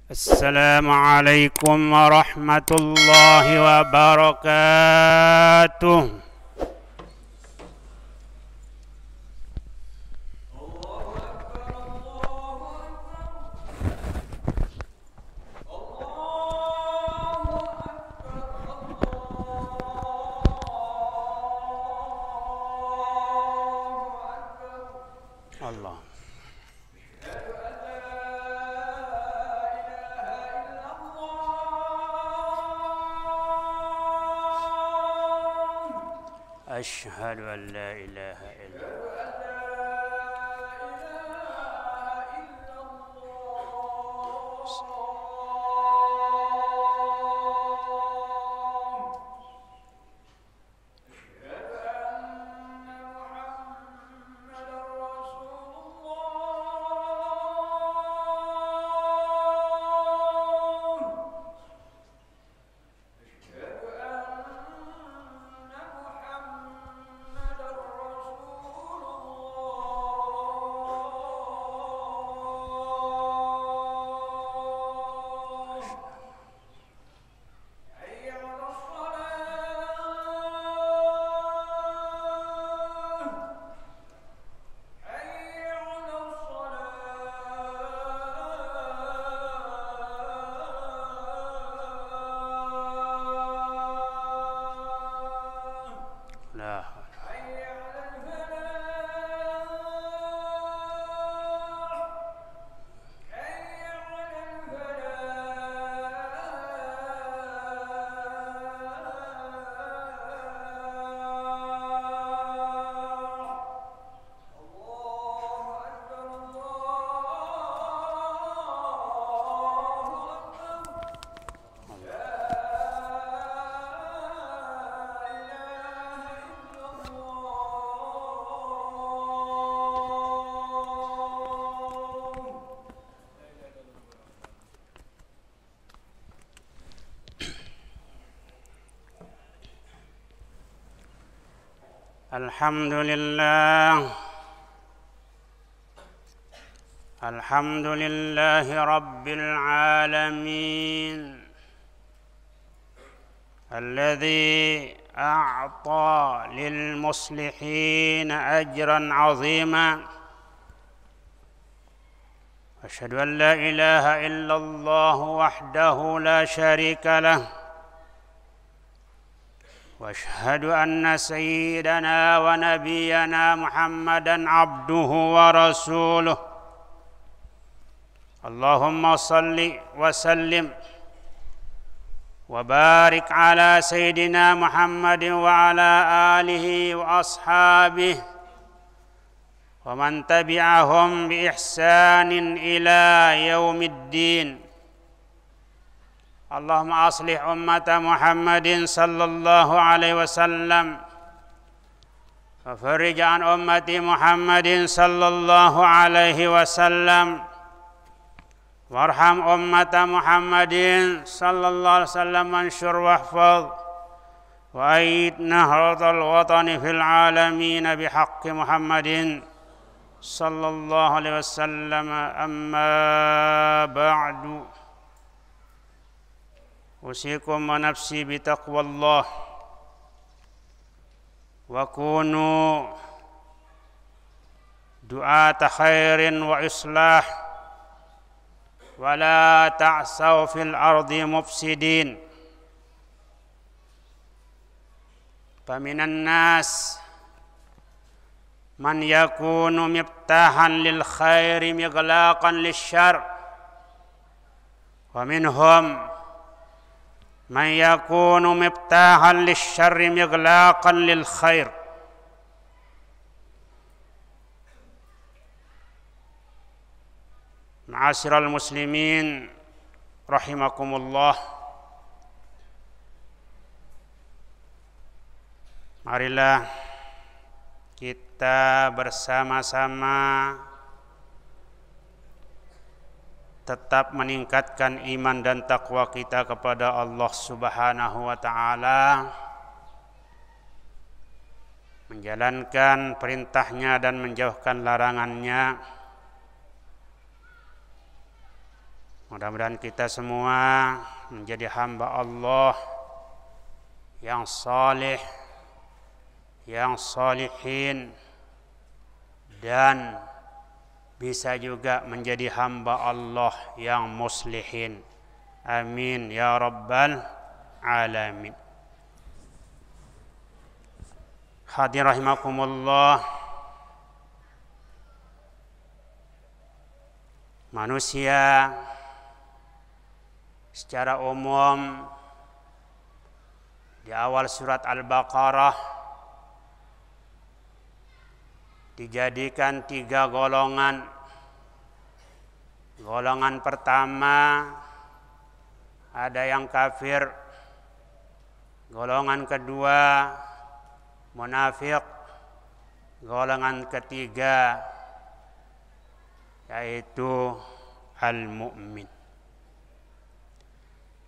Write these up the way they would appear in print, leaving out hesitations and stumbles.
السلام عليكم ورحمة الله وبركاته. الله. أشهد أن لا إله إلا لا حول. الحمد لله، الحمد لله رب العالمين الذي أعطى للمصلحين أجرا عظيما. أشهد أن لا إله إلا الله وحده لا شريك له، واشهد ان سيدنا ونبينا محمدا عبده ورسوله. اللهم صل وسلم وبارك على سيدنا محمد وعلى اله واصحابه ومن تبعهم باحسان الى يوم الدين. اللهم أصلح أمة محمد صلى الله عليه وسلم، وفرج عن أمة محمد صلى الله عليه وسلم، وارحم أمة محمد صلى الله عليه وسلم، وانشر واحفظ وأيد نهضة الوطن في العالمين بحق محمد صلى الله عليه وسلم. أما بعد، أوصيكم ونفسي بتقوى الله، وكونوا دعاة خير وإصلاح، ولا تعثوا في الأرض مفسدين. فمن الناس من يكون مفتاحا للخير مغلاقا للشر، ومنهم من يكون مفتاحا للشر مغلاقا للخير. معاشر المسلمين رحمكم الله، marilah kita bersama-sama tetap meningkatkan iman dan takwa kita kepada Allah Subhanahu wa ta'ala, menjalankan perintahnya dan menjauhkan larangannya, Mudah-mudahan kita semua menjadi hamba Allah yang saleh, yang salihin, dan bisa juga menjadi hamba Allah yang muslihin. Amin ya rabbal alamin. Hadirin rahimakumullah, manusia secara umum di awal surat Al-Baqarah dijadikan 3 golongan. Golongan pertama ada yang kafir, golongan kedua munafik, golongan ketiga yaitu al-mu'min.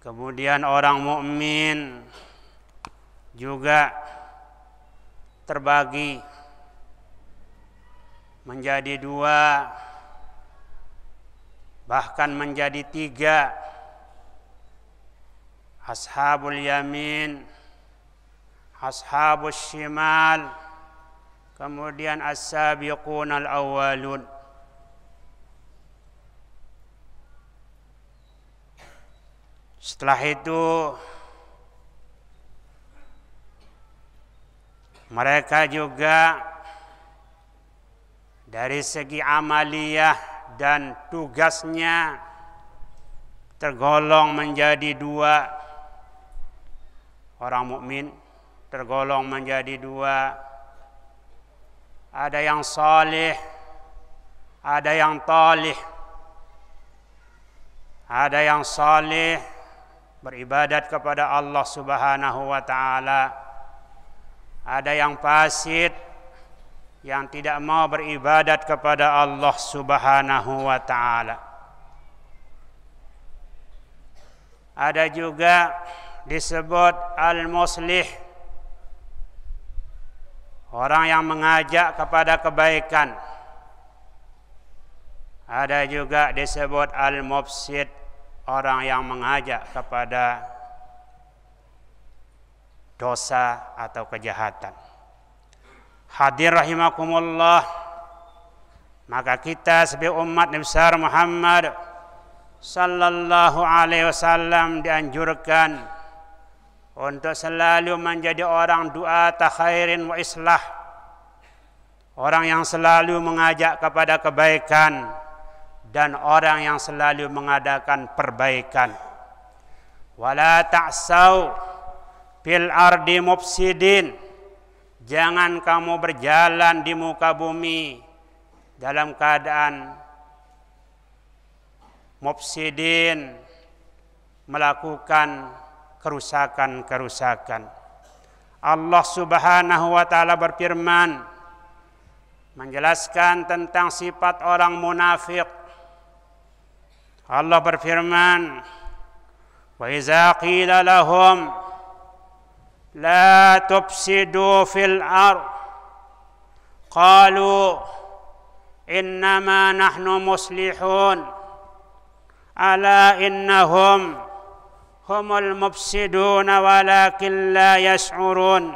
Kemudian orang mukmin juga terbagi menjadi 2, bahkan menjadi 3. Ashabul yamin, ashabus shimal, kemudian as-sabiqunal awwalun. Setelah itu mereka juga dari segi amaliyah dan tugasnya tergolong menjadi 2. Orang mukmin tergolong menjadi 2. Ada yang saleh, ada yang talih. Ada yang saleh beribadat kepada Allah Subhanahu wa taala. Ada yang fasid yang tidak mau beribadat kepada Allah Subhanahu wa taala. Ada juga disebut al-muslih, orang yang mengajak kepada kebaikan. Ada juga disebut al-mufsid, orang yang mengajak kepada dosa atau kejahatan. Hadir rahimakumullah, maka kita sebagai umat Nabi besar Muhammad sallallahu alaihi wasallam dianjurkan untuk selalu menjadi orang du'ata khairin wa islah, orang yang selalu mengajak kepada kebaikan dan orang yang selalu mengadakan perbaikan. Wala ta'sau fil ardi mufsidin, jangan kamu berjalan di muka bumi dalam keadaan mufsidin, melakukan kerusakan-kerusakan. Allah Subhanahu wa taala berfirman menjelaskan tentang sifat orang munafik. Allah berfirman, "Wa iza qila lahum la tufsidu fil ard qalu innama nahnu muslihun ala innahum humul mufsidun walakin la yash'urun."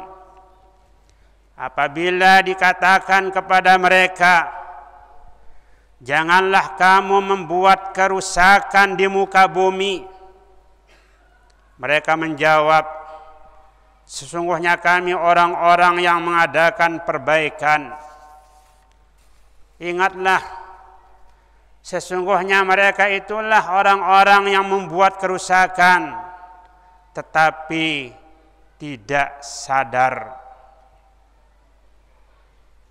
Apabila dikatakan kepada mereka, janganlah kamu membuat kerusakan di muka bumi, mereka menjawab, sesungguhnya kami orang-orang yang mengadakan perbaikan. Ingatlah, sesungguhnya mereka itulah orang-orang yang membuat kerusakan, tetapi tidak sadar.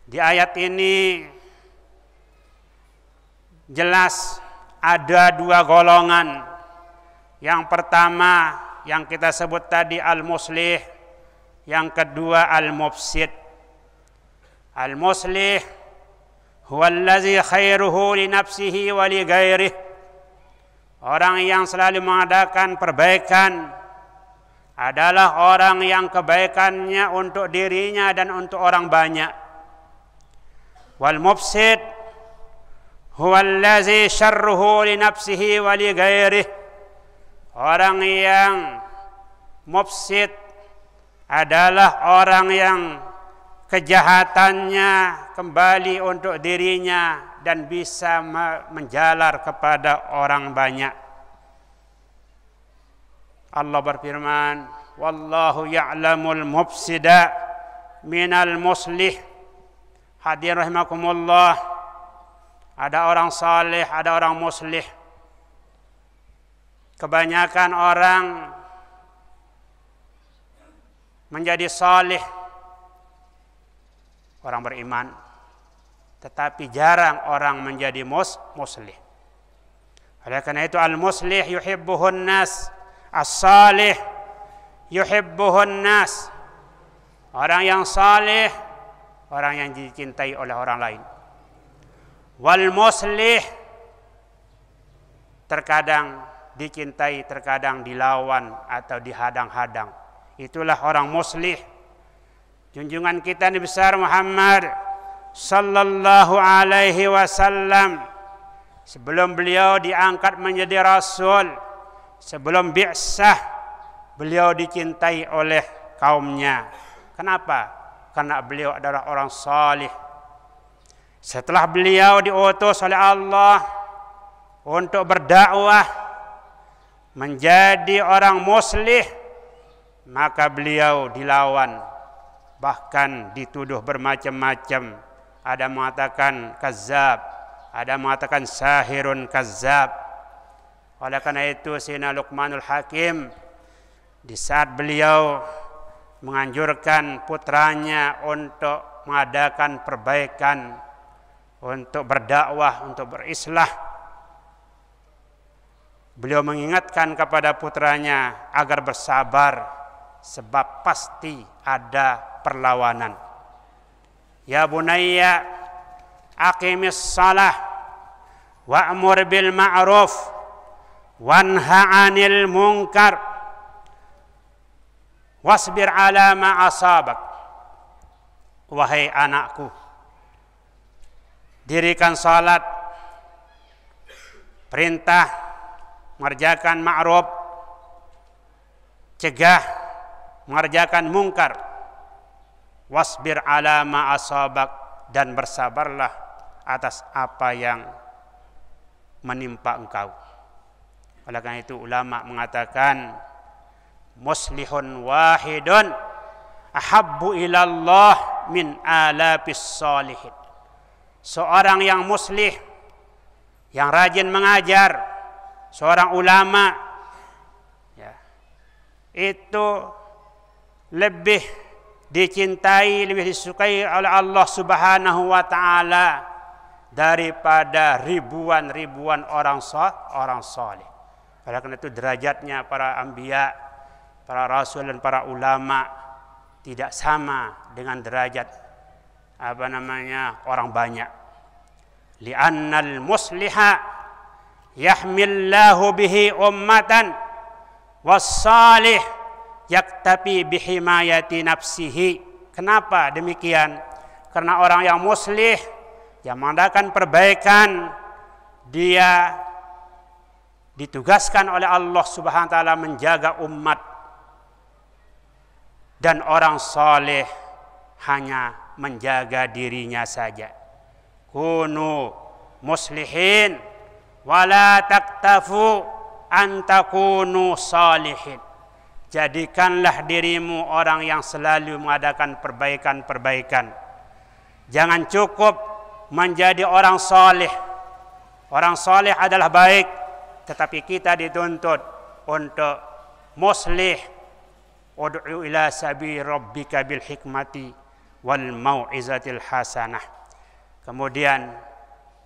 Di ayat ini jelas ada 2 golongan. Yang pertama yang kita sebut tadi al-muslih, yang kedua al-mufsid. Al-muslih huwa allazi khairuhu li nafsihi wa li ghairihi, orang yang selalu mengadakan perbaikan adalah orang yang kebaikannya untuk dirinya dan untuk orang banyak. Wal mufsid huwallazi syarruhu li nafsihi wa li ghairihi. Orang yang mufsid adalah orang yang kejahatannya kembali untuk dirinya dan bisa menjalar kepada orang banyak. Allah berfirman, wallahu ya'lamul mufsida minal muslih. Hadirin rahimakumullah, ada orang saleh, ada orang muslih. Kebanyakan orang menjadi saleh, orang beriman, tetapi jarang orang menjadi muslih. Oleh karena itu al-muslih yuhibbuhun nas, as-salih yuhibbuhun nas. Orang yang saleh, orang yang dicintai oleh orang lain. Wal muslih terkadang dicintai, terkadang dilawan atau dihadang-hadang. Itulah orang muslih. Junjungan kita Nabi besar Muhammad sallallahu alaihi wasallam, sebelum beliau diangkat menjadi rasul, sebelum bi'sah, beliau dicintai oleh kaumnya. Kenapa? Karena beliau adalah orang salih. Setelah beliau diutus oleh Allah untuk berdakwah menjadi orang muslih, maka beliau dilawan, bahkan dituduh bermacam-macam. Ada mengatakan kazzab, ada mengatakan sahirun kazzab. Oleh karena itu Sayyidina Luqmanul Hakim, di saat beliau menganjurkan putranya untuk mengadakan perbaikan, untuk berdakwah, untuk berislah, beliau mengingatkan kepada putranya agar bersabar, sebab pasti ada perlawanan. Ya bunayya aqimis salah wa'mur bil ma'ruf wanha 'anil munkar wasbir 'ala ma asabak. Wahai anakku, dirikan salat, perintah mengerjakan ma'ruf, cegah mengerjakan mungkar, wasbir 'ala ma asabak, dan bersabarlah atas apa yang menimpa engkau. Oleh karena itu ulama mengatakan muslihun wahidun ahabbu ilallah min alafis salihin. Seorang yang muslih, yang rajin mengajar, seorang ulama, ya, itu lebih dicintai, lebih disukai oleh Allah Subhanahu wa taala daripada ribuan-ribuan orang saleh. Oleh karena itu derajatnya para anbiya, para rasul dan para ulama tidak sama dengan derajat orang banyak. Li'annal musliha yahmillahu bihi ummatan was-salih yaktafi bihimayati nafsihi. Kenapa demikian? Karena orang yang muslih, yang mengadakan perbaikan, dia ditugaskan oleh Allah Subhanahu wa taala menjaga umat, dan orang saleh hanya menjaga dirinya saja. Kunu muslihin wala taktafu an takunu salihin. Jadikanlah dirimu orang yang selalu mengadakan perbaikan-perbaikan. Jangan cukup menjadi orang saleh. Orang saleh adalah baik, tetapi kita dituntut untuk muslih. Ud'u ila sabi rabbika bil hikmati wal mau'izatil hasanah. Kemudian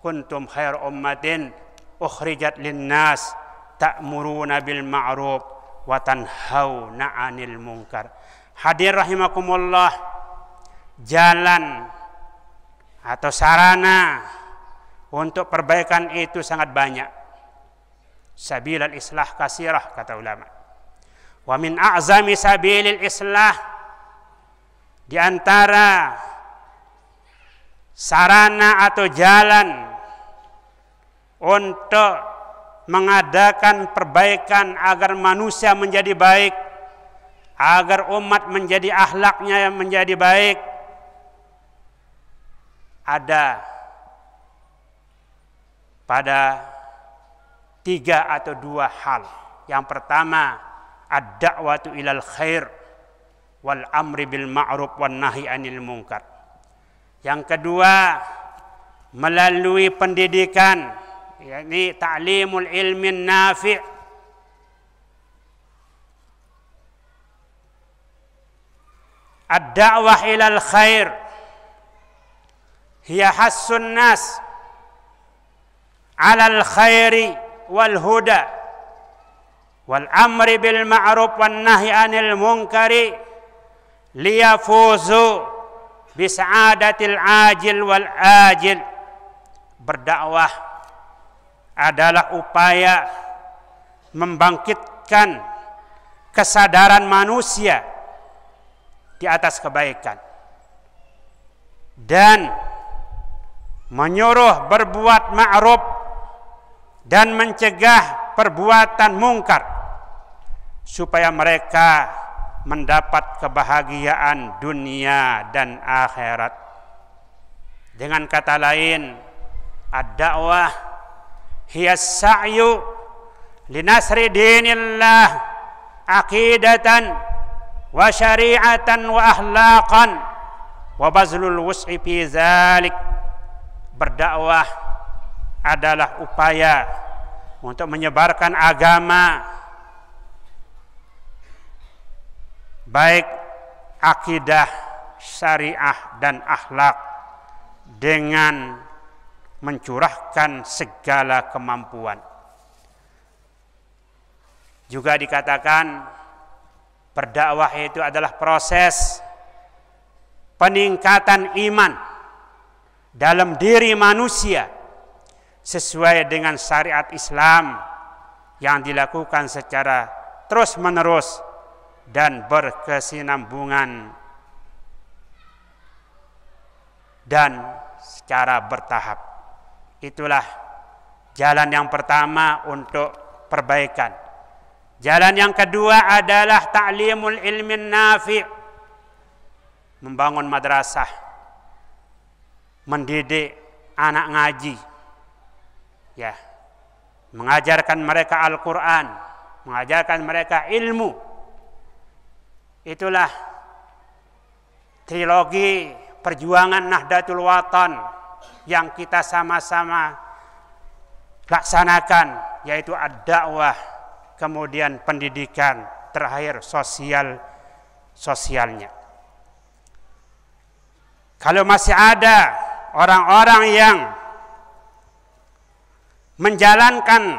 kuntum khair ummatin ukhrijat linnas ta'muruna bil ma'ruf wa tanhauna 'anil munkar. Hadir rahimakumullah, jalan atau sarana untuk perbaikan itu sangat banyak. Sabilal islah kasirah, kata ulama. Wa min a'zami sabilil islah, di antara sarana atau jalan untuk mengadakan perbaikan agar manusia menjadi baik, agar umat menjadi akhlaknya menjadi baik, ada pada 3 atau 2 hal. Yang pertama, ad-da'watu ilal khair wal amri bil ma'ruf wan nahi anil munkar. Yang kedua, melalui pendidikan, yakni ta'limul ilmin nafi'. Ad-da'wah ilal khair hiya hassun nas 'alal khairi wal huda wal amri bil ma'ruf wan nahi anil munkari liyafuzu bisa'adatil ajil wal ajil. Berdakwah adalah upaya membangkitkan kesadaran manusia di atas kebaikan dan menyuruh berbuat ma'ruf dan mencegah perbuatan mungkar supaya mereka mendapat kebahagiaan dunia dan akhirat. Dengan kata lain, ad-da'wah hiya as-sa'yu linasri dinillah aqidatan wa syari'atan wa akhlaqan wa bazlul wus'i fi dzalik. Berdakwah adalah upaya untuk menyebarkan agama, baik akidah, syariah dan akhlak, dengan mencurahkan segala kemampuan. Juga dikatakan berdakwah itu adalah proses peningkatan iman dalam diri manusia sesuai dengan syariat Islam yang dilakukan secara terus-menerus dan berkesinambungan dan secara bertahap. Itulah jalan yang pertama untuk perbaikan. Jalan yang kedua adalah ta'limul ilmin nafi', membangun madrasah, mendidik anak ngaji, ya, mengajarkan mereka Al-Quran, mengajarkan mereka ilmu. Itulah trilogi perjuangan Nahdlatul Watan yang kita sama-sama laksanakan, yaitu ad-da'wah, kemudian pendidikan, terakhir sosialnya. Kalau masih ada orang-orang yang menjalankan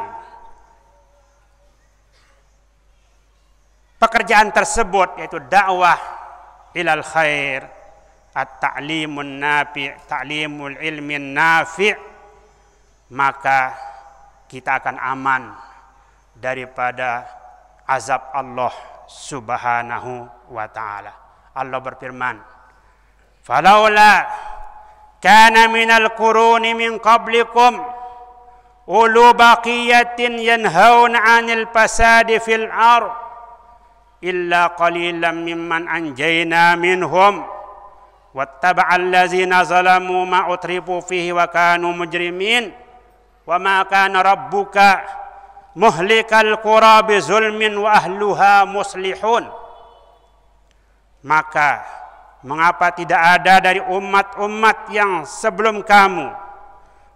pekerjaan tersebut, yaitu dakwah ilal khair, at-ta'limun nafi', ta'limul ilmin nafi', maka kita akan aman daripada azab Allah Subhanahu wa ta'ala. Allah berfirman, "Falaula kana minal quruni min qablikum ulu baqiyatin yanhauna 'anil fasadi fil ardh illa qalilan mimman anjayna minhum wattaba'al ladzina zalamu ma utrifu fihi wa kanu mujrimin wa ma kana rabbuka muhlikal qura bizulmin wa ahluha muslihun." Maka mengapa tidak ada dari umat-umat yang sebelum kamu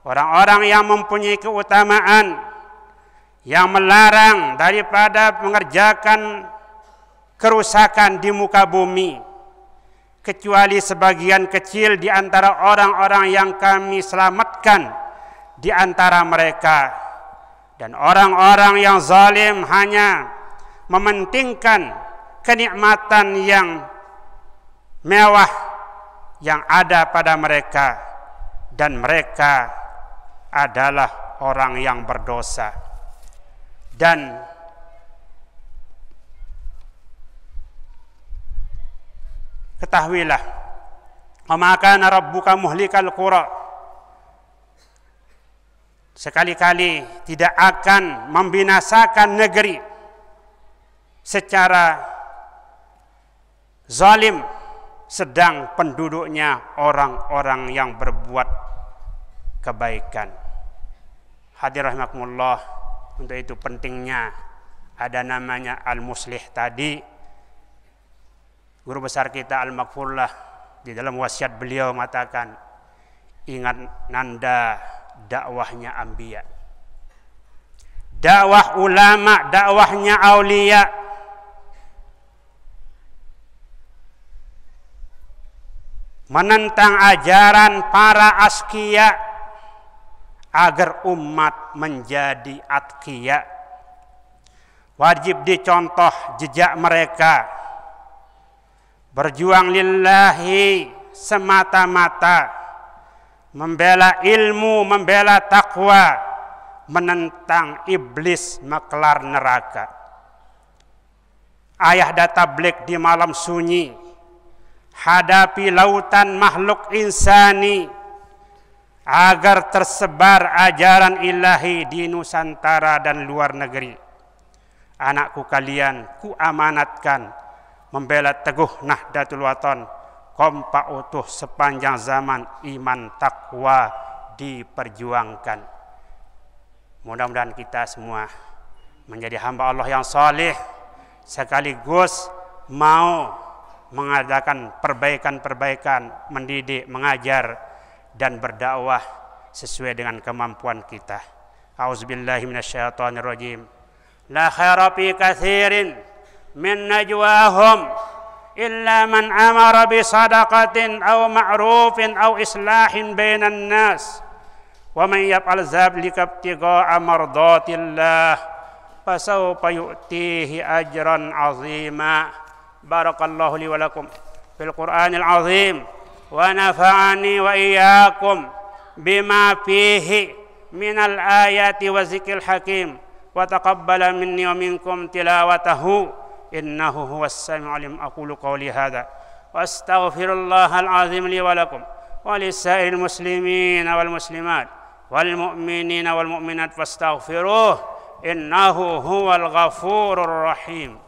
orang-orang yang mempunyai keutamaan, yang melarang daripada mengerjakan kerusakan di muka bumi, kecuali sebagian kecil di antara orang-orang yang kami selamatkan di antara mereka. Dan orang-orang yang zalim hanya mementingkan kenikmatan yang mewah yang ada pada mereka, dan mereka adalah orang yang berdosa. Dan ketahuilah, wa ma kana rabbuka muhlikal qura, sekali-kali tidak akan membinasakan negeri secara zalim sedang penduduknya orang-orang yang berbuat kebaikan. Hadirin rahimakumullah, untuk itu pentingnya ada namanya al-muslih tadi. Guru besar kita Al-Maghfurlah di dalam wasiat beliau mengatakan, ingat nanda dakwahnya anbiya, dakwah ulama, dakwahnya aulia. Menentang ajaran para askia agar umat menjadi atqiya. Wajib dicontoh jejak mereka, berjuang lillahi semata-mata, membela ilmu, membela takwa, menentang iblis maklar neraka. Ayah dan tabligh di malam sunyi, hadapi lautan makhluk insani agar tersebar ajaran ilahi di Nusantara dan luar negeri. Anakku kalian ku amanatkan membela teguh Nahdlatul Wathon, kompak utuh sepanjang zaman, iman takwa diperjuangkan. Mudah-mudahan kita semua menjadi hamba Allah yang saleh, sekaligus mau mengadakan perbaikan-perbaikan, mendidik, mengajar, dan berdakwah sesuai dengan kemampuan kita. A'udzubillahi minasyaitonirrajim. La khaira fi katsirin min najwahum illa man amara bi sadaqatin aw ma'rufin aw islahin bainan nas wa man yaf'al dzalika ibtigha'a mardatillah fasawfa yu'tihi ajran 'azima. Barakallahu li wa lakum fil Qur'anil 'azim wa nafa'ani wa iyyakum bima fihi minal ayati wa zikril hakim wa taqabbala minni wa minkum tilawatahu innahu huwas sami'ul alim. Aqulu qawli hadza wa astaghfirullahal azim li wa lakum wa lisairil muslimin wal muslimat wal mu'minin wal mu'minat fastaghfiruh innahu huwal ghafurur rahim.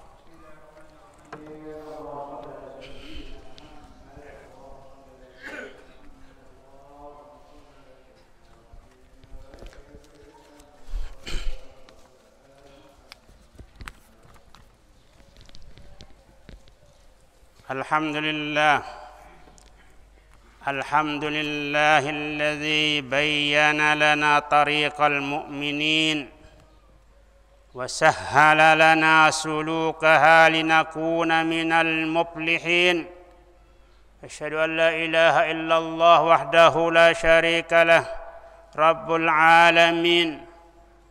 Alhamdulillah, alladzi bayyana lana tariqal mu'minin wa sahhala lana sulukaha linakuna minal muflihin. Asyhadu an la ilaha illallah wahdahu la syarika lah, rabbul alamin.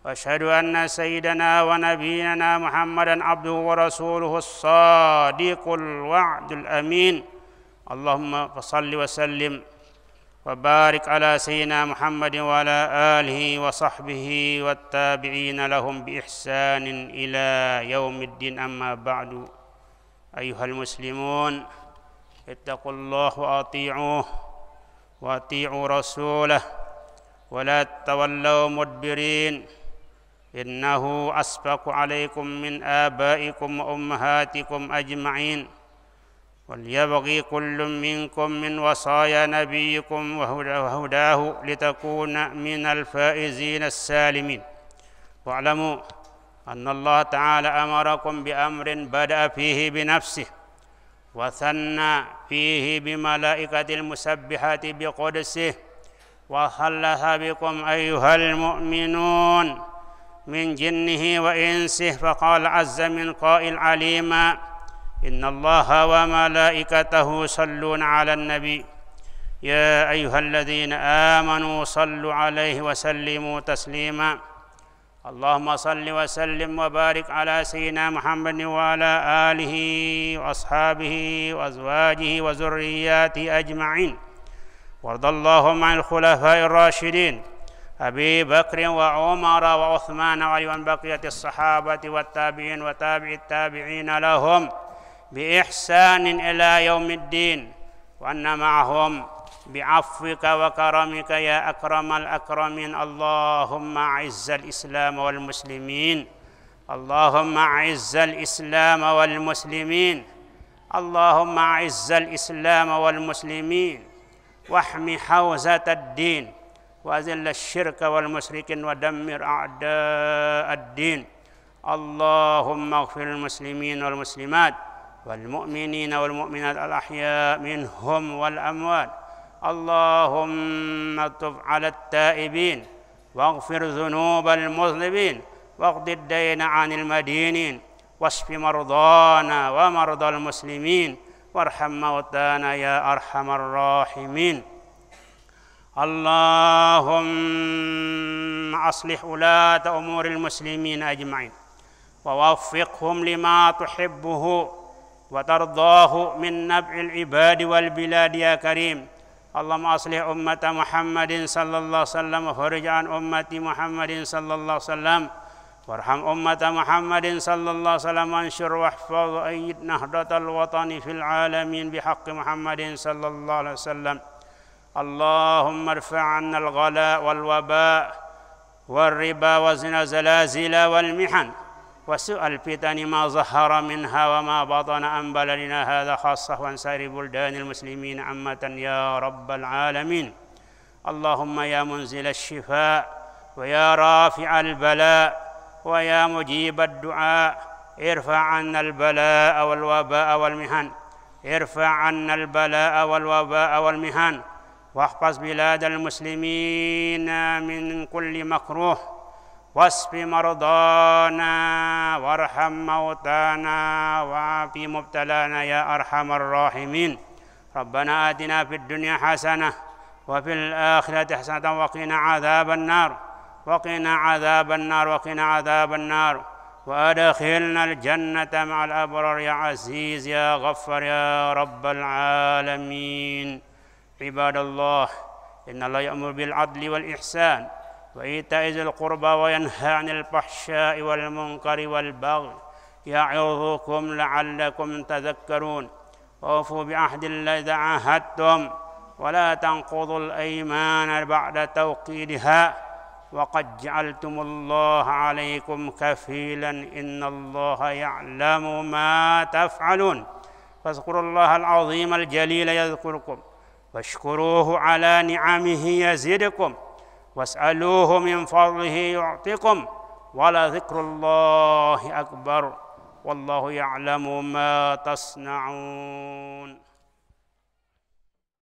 وأشهد أن سيدنا ونبينا محمدا عبده ورسوله الصادق الوعد الأمين. اللهم صل وسلم وبارك على سيدنا محمد وعلى آله وصحبه والتابعين لهم بإحسان إلى يوم الدين. أما بعد، أيها المسلمون، اتقوا الله وأطيعوه وأطيعوا رسوله ولا تولوا مدبرين. إنه أسبق عليكم من آبائكم وأمهاتكم أجمعين. وليبغي كل منكم من وصايا نبيكم وهداه لتكون من الفائزين السالمين. واعلموا أن الله تعالى أمركم بأمر بدأ فيه بنفسه وثنى فيه بملائكة المسبحات بقدسه وخلص بكم أيها المؤمنون من جنه وإنسه، فقال عز من قائل عليما: إن الله وملائكته يصلون على النبي يا أيها الذين آمنوا صلوا عليه وسلموا تسليما. اللهم صل وسلم وبارك على سيدنا محمد وعلى آله وأصحابه وأزواجه وذرياته أجمعين. وارض اللهم عن الخلفاء الراشدين أبي بكر وعمر وعثمان وعلي وعن بقية الصحابة والتابعين وتابع التابعين لهم بإحسان إلى يوم الدين، وأن معهم بعفوك وكرمك يا أكرم الأكرمين. اللهم أعز الإسلام والمسلمين، اللهم أعز الإسلام والمسلمين، اللهم أعز الإسلام والمسلمين، واحمِ حوزة الدين، وأذل الشرك والمشركين، ودمر أعداء الدين. اللهم اغفر للمسلمين والمسلمات والمؤمنين والمؤمنات الأحياء منهم والأموات. اللهم تب على التائبين، واغفر ذنوب المذنبين، واقض الدين عن المدينين، واشف مرضانا ومرضى المسلمين، وارحم موتانا يا أرحم الراحمين. اللهم أصلح ولاة أمور المسلمين أجمعين، ووفقهم لما تحبه وترضاه من نبع العباد والبلاد يا كريم. اللهم أصلح أمة محمد صلى الله عليه وسلم، وفرج عن أمة محمد صلى الله عليه وسلم، وارحم أمة محمد صلى الله عليه وسلم، وانشر واحفظ وأيد نهضة الوطن في العالمين بحق محمد صلى الله عليه وسلم. اللهم ارفع عنا الغلاء والوباء والربا والزلازل والمحن وسوء الفتن ما ظهر منها وما بطن عن بلدنا هذا خاصة وعن سائر بلدان المسلمين عامة يا رب العالمين. اللهم يا منزل الشفاء ويا رافع البلاء ويا مجيب الدعاء، ارفع عنا البلاء والوباء والمحن، ارفع عنا البلاء والوباء والمحن، واحفظ بلاد المسلمين من كل مكروه، واشف مرضانا، وارحم موتانا، وعاف مبتلانا يا أرحم الراحمين. ربنا آتنا في الدنيا حسنة وفي الآخرة حسنة وقنا عذاب النار، وقنا عذاب النار، وقنا عذاب النار، وأدخلنا الجنة مع الأبرار يا عزيز يا غفار يا رب العالمين. عباد الله، إن الله يأمر بالعدل والإحسان وإيتاء ذي القربى وينهى عن الفحشاء والمنكر والبغي يعظكم لعلكم تذكرون. وأوفوا بعهد الله إذا عاهدتم، ولا تنقضوا الأيمان بعد توكيدها، وقد جعلتم الله عليكم كفيلا إن الله يعلم ما تفعلون. فاذكروا الله العظيم الجليل يذكركم، واشكروه على نعمه يزدكم، واسألوه من فضله يعطكم، ولذكر الله أكبر، والله يعلم ما تصنعون.